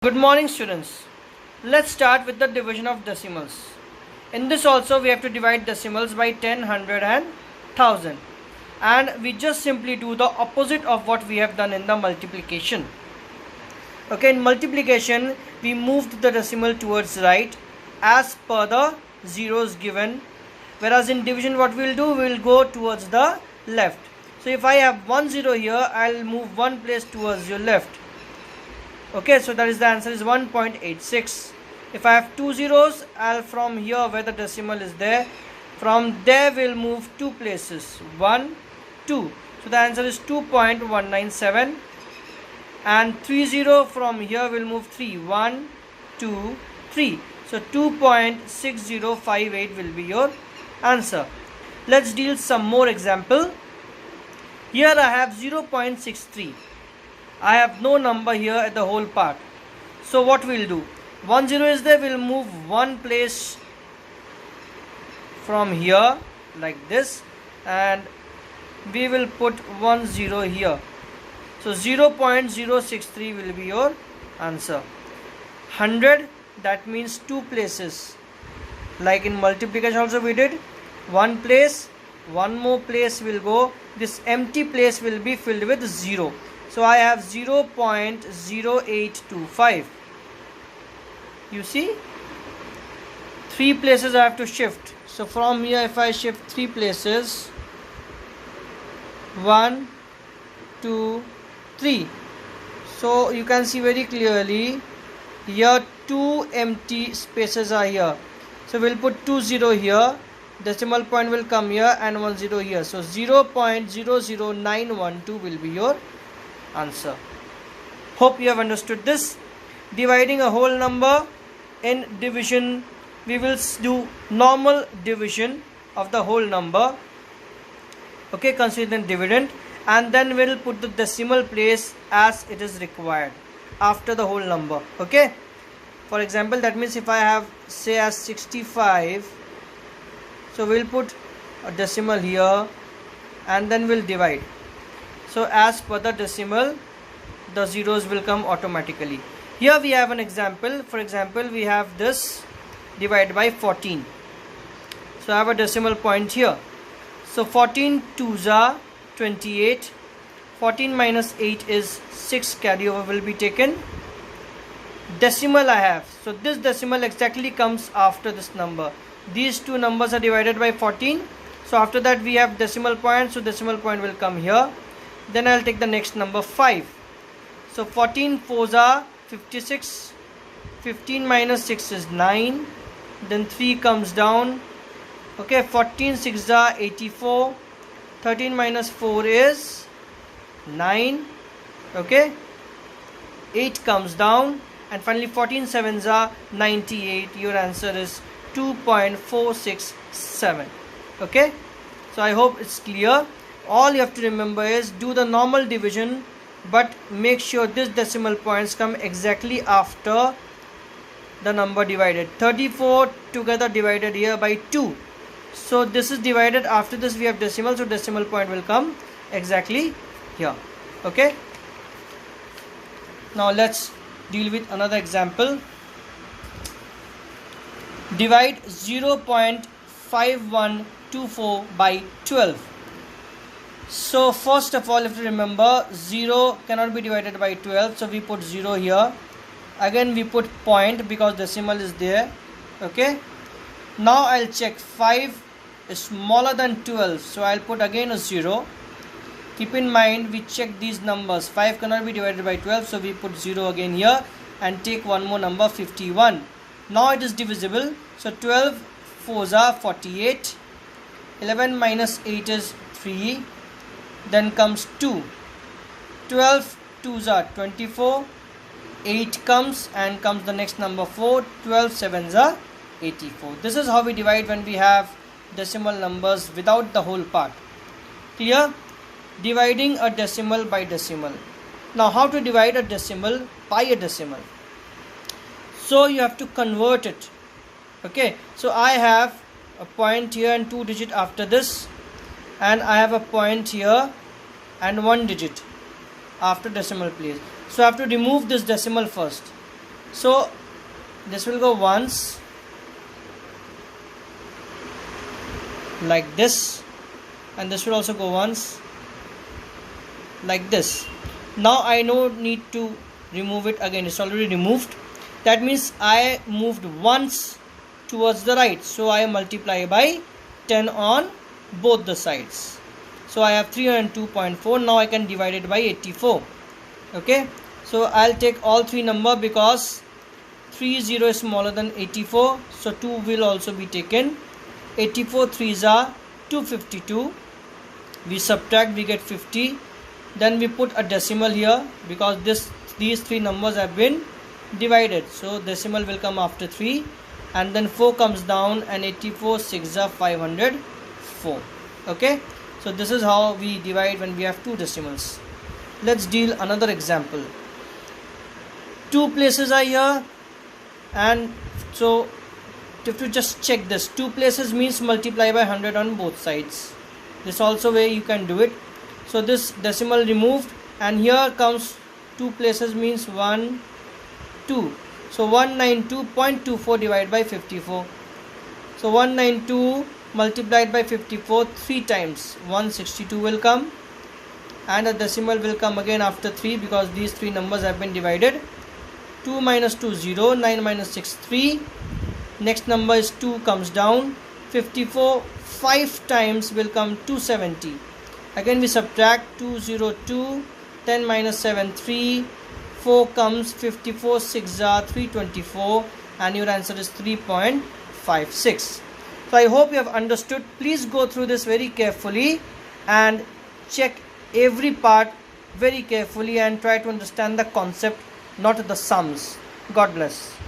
Good morning, students. Let's start with the division of decimals. In this also we have to divide decimals by 10, 100 and 1000, and we just simply do the opposite of what we have done in the multiplication. Okay, in multiplication we moved the decimal towards right as per the zeros given, whereas in division what we will do, we will go towards the left. So if I have 1 0 here, I will move one place towards your left. Okay, so that is the answer is 1.86. If I have two zeros, I'll from here where the decimal is there, from there we'll move two places, 1 2. So the answer is 2.197. and 30 from here we'll move 3, 1 2 3. So 2.6058 will be your answer. Let's deal some more example. Here I have 0.63. I have no number here at the whole part. So what we'll do, 1 0 is there, we'll move one place from here like this, and we will put 1 0 here. So 0.063 will be your answer. 100, that means two places, like in multiplication also we did one place, one more place will go, this empty place will be filled with 0. So I have 0.0825. You see, three places I have to shift. So from here if I shift three places, 1 2 3, so you can see very clearly here two empty spaces are here. So we'll put 2 0 here, decimal point will come here, and 1 0 here. So 0.00912 will be your answer. Hope you have understood this. Dividing a whole number in division, we will do normal division of the whole number. Okay, consider dividend, and then we'll put the decimal place as it is required after the whole number. Okay, for example, that means if I have say as 65, so we'll put a decimal here and then we'll divide. So as per the decimal, the zeros will come automatically. Here we have an example. For example, we have this divided by 14. So I have a decimal point here. So 14 2s are 28. 14 minus 8 is 6. Carryover will be taken. Decimal I have. So this decimal exactly comes after this number. These two numbers are divided by 14. So after that we have decimal point. So decimal point will come here. Then I'll take the next number 5. So 14 4s are 56. 15 minus 6 is 9. Then 3 comes down. Okay, 14 6s are 84. 13 minus 4 is 9. Okay, 8 comes down, and finally 14 7s are 98. Your answer is 2.467. okay, so I hope it's clear. All you have to remember is do the normal division, but make sure this decimal points come exactly after the number divided. 34 together divided here by 2. So this is divided, after this we have decimal, so decimal point will come exactly here. Okay, now let's deal with another example. Divide 0.5124 by 12. So first of all, if you remember, 0 cannot be divided by 12, so we put 0 here. Again we put point because decimal is there. Okay, now I'll check 5 is smaller than 12, so I'll put again a 0. Keep in mind, we check these numbers. 5 cannot be divided by 12, so we put 0 again here and take one more number, 51. Now it is divisible, so 12 4s are 48. 11 minus 8 is 3. Then comes 2. 12 2s are 24. 8 comes, and comes the next number 4. 12 7s are 84. This is how we divide when we have decimal numbers without the whole part. Clear? Dividing a decimal by decimal. Now how to divide a decimal by a decimal? So you have to convert it. Okay, so I have a point here and 2 digit after this, and I have a point here and 1 digit after decimal place. So I have to remove this decimal first. So this will go once, like this, and this will also go once, like this. Now I no need to remove it again, it's already removed. That means I moved once towards the right, so I multiply by 10 on both the sides. So I have 302.4. now I can divide it by 84. Okay, so I'll take all three number because 30 is smaller than 84, so 2 will also be taken. 84 3s are 252. We subtract, we get 50. Then we put a decimal here because these three numbers have been divided, so decimal will come after 3, and then 4 comes down, and 84 6 are 504. Okay, so this is how we divide when we have two decimals. Let's deal another example. Two places are here, and so you have to just check this. Two places means multiply by 100 on both sides. This also way you can do it. So this decimal removed, and here comes two places means 1 2. So 192.24 divided by 54. So 192 multiplied by 54 3 times, 162 will come, and a decimal will come again after 3 because these three numbers have been divided. 2 minus 2 0, 9 minus 6 3. Next number is 2 comes down. 54 5 times will come 270. Again we subtract, 202, 10 minus 7 3, 4 comes, 54 6 are 324, and your answer is 3.56. So I hope you have understood. Please go through this very carefully and check every part very carefully and try to understand the concept, not the sums. God bless.